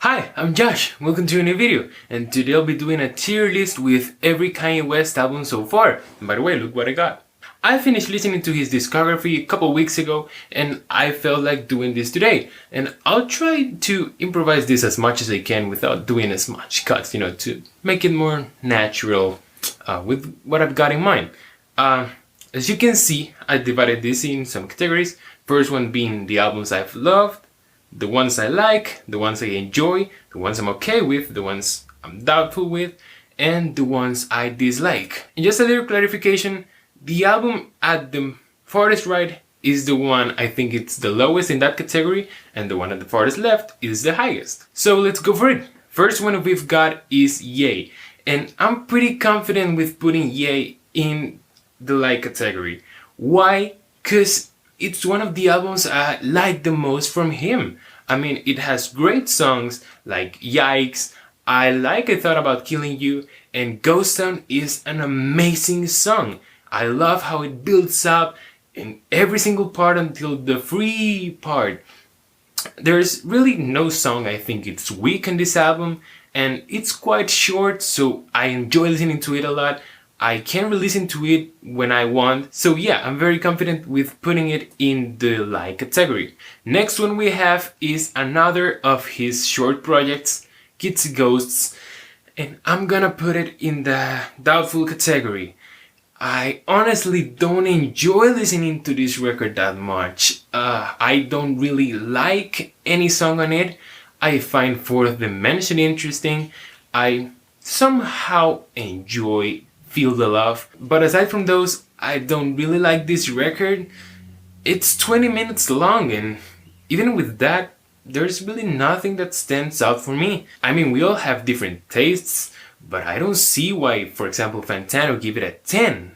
Hi, I'm Josh, welcome to a new video, and today I'll be doing a tier list with every Kanye West album so far. And by the way, look what I got. I finished listening to his discography a couple weeks ago, and I felt like doing this today. And I'll try to improvise this as much as I can without doing as much cuts, to make it more natural with what I've got in mind. As you can see, I divided this in some categories. First one being the albums I've loved, the ones I like, the ones I enjoy, the ones I'm okay with, the ones I'm doubtful with, and the ones I dislike. And just a little clarification, the album at the farthest right is the one I think it's the lowest in that category, and the one at the farthest left is the highest. So let's go for it. First one we've got is Ye, and I'm pretty confident with putting Ye in the like category. Why? Because it's one of the albums I like the most from him. I mean, it has great songs like Yikes, I Thought About Killing You, and Ghost Town is an amazing song. I love how it builds up in every single part until the free part. There's really no song I think it's weak on this album, and it's quite short, so I enjoy listening to it a lot. I can re-listen to it when I want, so yeah, I'm very confident with putting it in the like category. Next one we have is another of his short projects, Kids Ghosts, and I'm gonna put it in the doubtful category. I honestly don't enjoy listening to this record that much. I don't really like any song on it. I find Fourth Dimension interesting. I somehow enjoy Feel the Love, but aside from those, I don't really like this record. It's 20 minutes long, and even with that, there's really nothing that stands out for me. I mean, we all have different tastes, but I don't see why, for example, Fantano give it a 10.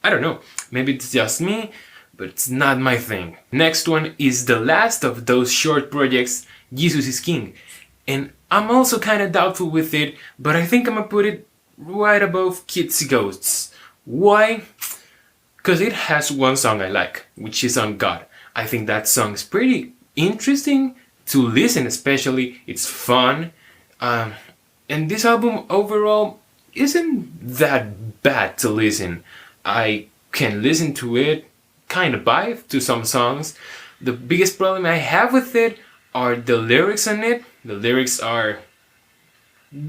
I don't know, maybe it's just me, but it's not my thing. Next one is the last of those short projects, Jesus is King, and I'm also kinda doubtful with it, but I think I'm gonna put it right above Kids Ghosts. Why? Because it has one song I like, which is On God. I think that song is pretty interesting to listen, especially. It's fun. And this album overall isn't that bad to listen. I can listen to it, kind of vibe to some songs. The biggest problem I have with it are the lyrics on it. The lyrics are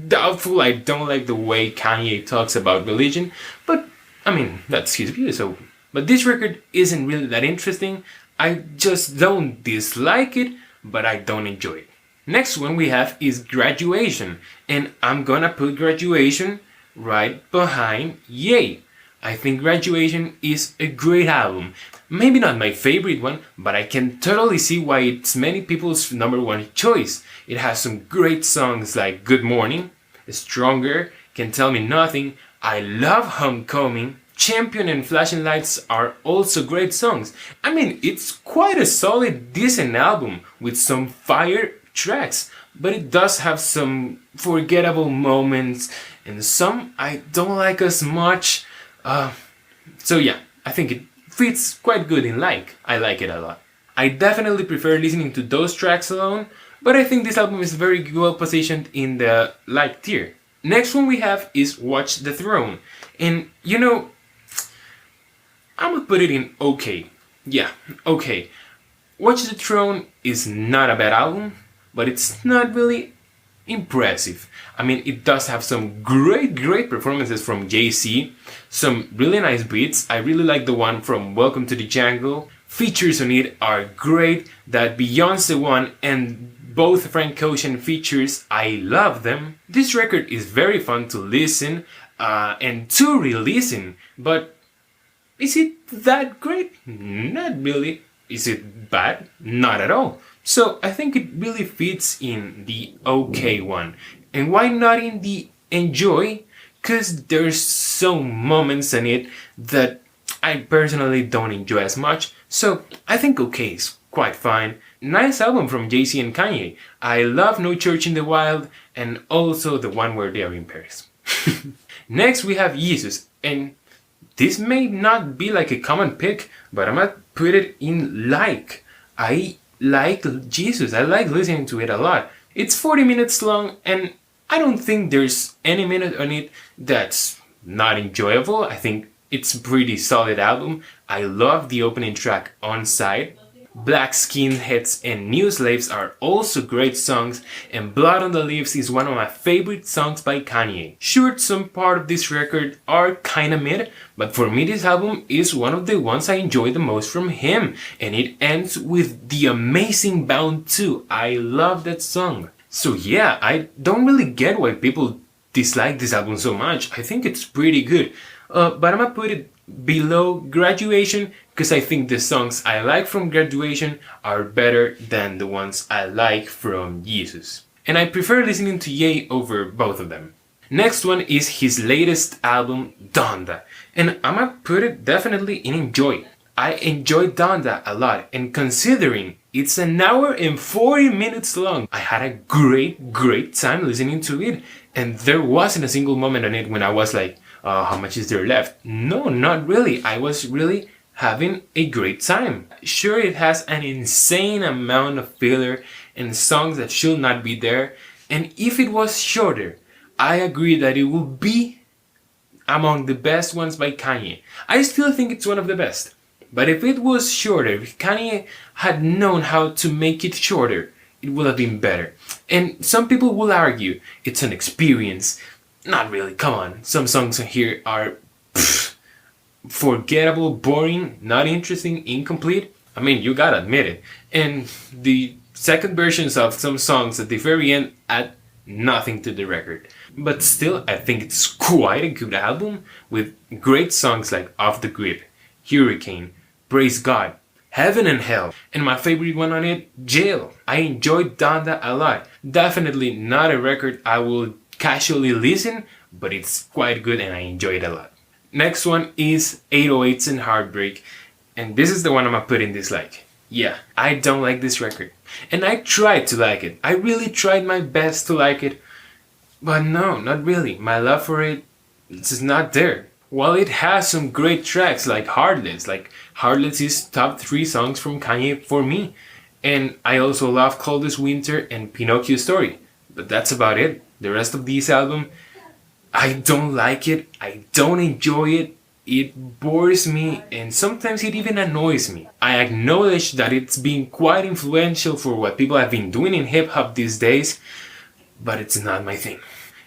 doubtful. I don't like the way Kanye talks about religion, but I mean, that's his view, so. But this record isn't really that interesting. I just don't dislike it, but I don't enjoy it. Next one we have is Graduation, and I'm gonna put Graduation right behind Ye. I think Graduation is a great album. Maybe not my favorite one, but I can totally see why it's many people's number one choice. It has some great songs like Good Morning, Stronger, Can Tell Me Nothing, I Love Homecoming, Champion and Flashing Lights are also great songs. I mean, it's quite a solid, decent album with some fire tracks, but it does have some forgettable moments and some I don't like as much. So yeah, I think it fits quite good in like. I like it a lot. I definitely prefer listening to those tracks alone, but I think this album is very well positioned in the like tier. Next one we have is Watch the Throne, and I'm gonna put it in okay. Yeah, okay. Watch the Throne is not a bad album, but it's not really impressive. I mean, it does have some great performances from Jay-Z, some really nice beats. I really like the one from Welcome to the Jungle. Features on it are great. That Beyonce one and both Frank Ocean features, I love them. This record is very fun to listen and to re-listen, but is it that great? Not really. Is it bad? Not at all. So I think it really fits in the okay one. And why not in the enjoy? Because there's some moments in it that I personally don't enjoy as much. So I think okay is quite fine. Nice album from Jay-Z and Kanye. I love No Church in the Wild and also the one where they are in Paris. Next we have Jesus, and this may not be like a common pick, but I'm gonna put it in like. I like Jesus. I like listening to it a lot. It's 40 minutes long, and I don't think there's any minute on it that's not enjoyable. I think it's a pretty solid album. I love the opening track On Side. Black Skinheads and New Slaves are also great songs, and Blood on the Leaves is one of my favorite songs by Kanye. Sure, some part of this record are kinda mid, but for me this album is one of the ones I enjoy the most from him, and it ends with the amazing Bound 2. I love that song. So yeah, I don't really get why people dislike this album so much. I think it's pretty good, but I'm gonna put it below Graduation because I think the songs I like from Graduation are better than the ones I like from Jesus. And I prefer listening to Ye over both of them. Next one is his latest album, Donda. And I'ma put it definitely in enjoy. I enjoyed Donda a lot, and considering it's an hour and 40 minutes long, I had a great time listening to it. And there wasn't a single moment on it when I was like, how much is there left? No, not really. I was really having a great time. Sure, it has an insane amount of filler and songs that should not be there. And if it was shorter, I agree that it would be among the best ones by Kanye. I still think it's one of the best. But if it was shorter, if Kanye had known how to make it shorter, it would have been better. And some people will argue it's an experience. Not really, come on. Some songs here are forgettable, boring, not interesting, incomplete. I mean, you gotta admit it. And the second versions of some songs at the very end add nothing to the record. But still, I think it's quite a good album with great songs like Off the Grip, Hurricane, Praise God, Heaven and Hell, and my favorite one on it, Jail. I enjoyed Donda a lot. Definitely not a record I will casually listen, but it's quite good and I enjoy it a lot. Next one is 808s and Heartbreak, and this is the one I'm gonna put in dislike. Yeah, I don't like this record, and I tried to like it. I really tried my best to like it, but no, not really. My love for it is not there. While it has some great tracks like Heartless is top 3 songs from Kanye for me, and I also love Coldest Winter and Pinocchio Story, but that's about it. The rest of this album, I don't like it, I don't enjoy it, it bores me, and sometimes it even annoys me. I acknowledge that it's been quite influential for what people have been doing in hip hop these days, but it's not my thing.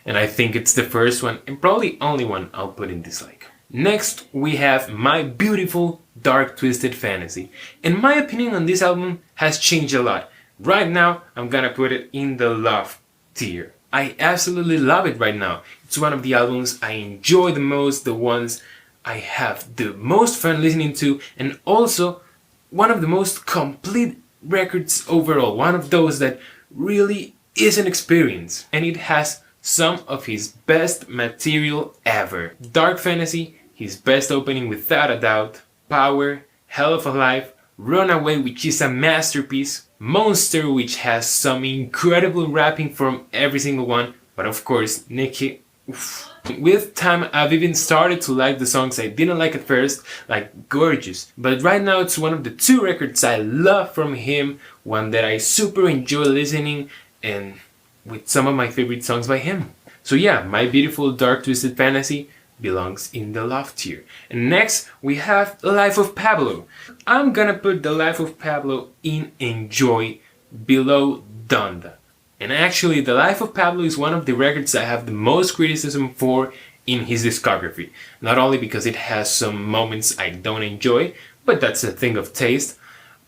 And I think it's the first one, and probably only one I'll put in dislike. Next, we have My Beautiful Dark Twisted Fantasy. And my opinion on this album has changed a lot. Right now, I'm gonna put it in the love tier. I absolutely love it right now. It's one of the albums I enjoy the most, the ones I have the most fun listening to, and also one of the most complete records overall. One of those that really is an experience, and it has some of his best material ever. Dark Fantasy, his best opening without a doubt, Power, Hell of a Life, Runaway, which is a masterpiece, Monster, which has some incredible rapping from every single one, but of course, Nicki, oof. With time, I've even started to like the songs I didn't like at first, like Gorgeous, but right now it's one of the 2 records I love from him, one that I super enjoy listening, and with some of my favorite songs by him. So yeah, My Beautiful Dark Twisted Fantasy belongs in the love tier. And next, we have Life of Pablo. I'm gonna put the Life of Pablo in enjoy below Donda. And actually, the Life of Pablo is one of the records I have the most criticism for in his discography. Not only because it has some moments I don't enjoy, but that's a thing of taste,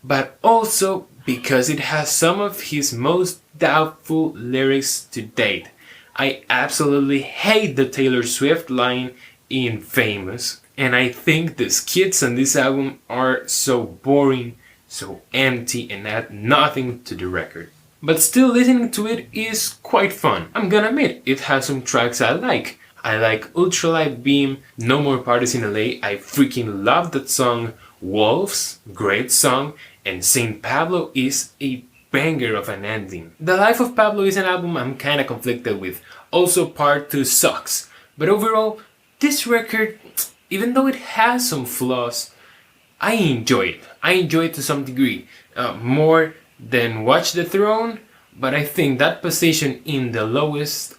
but also because it has some of his most doubtful lyrics to date. I absolutely hate the Taylor Swift line in Famous, and I think the skits on this album are so boring, so empty, and add nothing to the record. But still, listening to it is quite fun. I'm gonna admit, it has some tracks I like. I like Ultralight Beam, No More Parties in LA, I freaking love that song. Wolves, great song, and Saint Pablo is a banger of an ending. The Life of Pablo is an album I'm kinda conflicted with. Also, Part 2 sucks. But overall, this record, even though it has some flaws, I enjoy it. I enjoy it to some degree. More than Watch the Throne, but I think that position in the lowest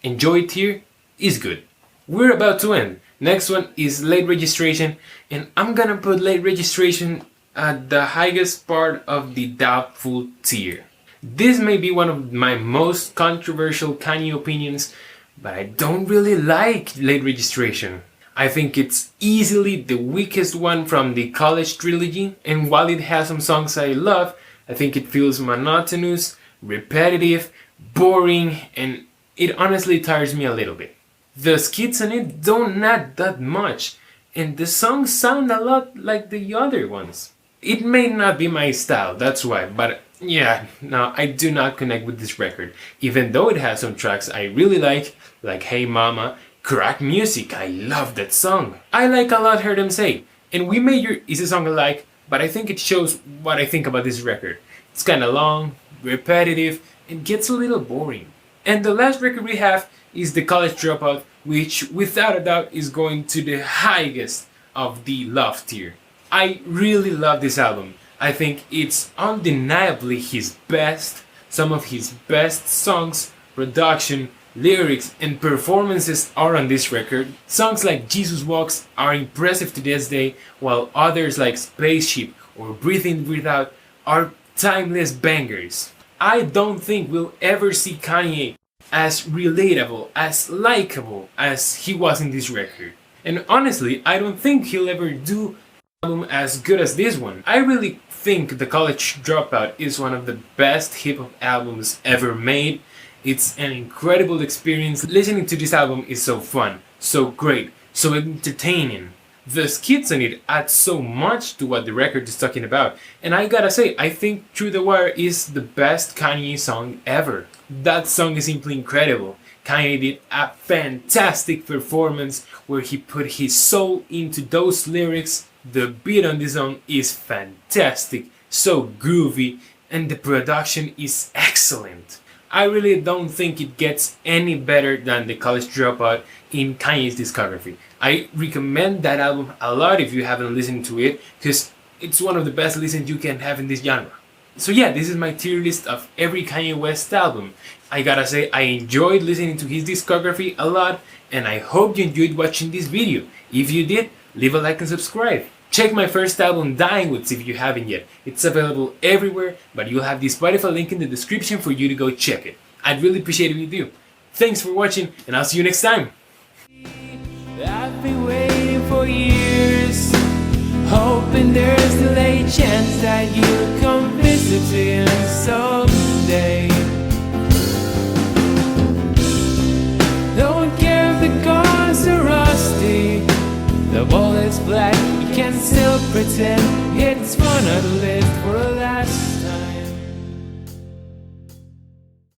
enjoy tier is good. We're about to end. Next one is late registration, and I'm gonna put late registration at the highest part of the doubtful tier. This may be one of my most controversial Kanye opinions, but I don't really like late registration. I think it's easily the weakest one from the college trilogy, and while it has some songs I love, I think it feels monotonous, repetitive, boring, and it honestly tires me a little bit. The skits on it don't add that much, and the songs sound a lot like the other ones. It may not be my style, that's why, but yeah, no, I do not connect with this record, even though it has some tracks I really like Hey Mama, Crack Music, I love that song. I like a lot Heard Them Say, and We Major is a song I like, but I think it shows what I think about this record. It's kinda long, repetitive, and gets a little boring. And the last record we have is the College Dropout, which without a doubt is going to the highest of the love tier. I really love this album. I think it's undeniably his best. Some of his best songs, production, lyrics, and performances are on this record. Songs like Jesus Walks are impressive to this day, while others like Spaceship or Breathe In, Breathe Out are timeless bangers. I don't think we'll ever see Kanye as relatable, as likable as he was in this record. And honestly, I don't think he'll ever do an album as good as this one. I really think The College Dropout is one of the best hip-hop albums ever made. It's an incredible experience. Listening to this album is so fun, so great, so entertaining. The skits on it add so much to what the record is talking about. And I gotta say, I think Through the Wire is the best Kanye song ever. That song is simply incredible. Kanye did a fantastic performance where he put his soul into those lyrics. The beat on this song is fantastic, so groovy, and the production is excellent. I really don't think it gets any better than The College Dropout in Kanye's discography. I recommend that album a lot if you haven't listened to it, because it's one of the best listens you can have in this genre. So yeah, this is my tier list of every Kanye West album. I gotta say, I enjoyed listening to his discography a lot, and I hope you enjoyed watching this video. If you did, leave a like and subscribe. Check my first album, Dying Woods, if you haven't yet. It's available everywhere, but you'll have the Spotify link in the description for you to go check it. I'd really appreciate it if you do. Thanks for watching, and I'll see you next time. I've been waiting for years, hoping there's still a chance that you'll come visiting someday. Don't care if the guns are rusty, the bullet's black, you can still pretend it's fun to live for a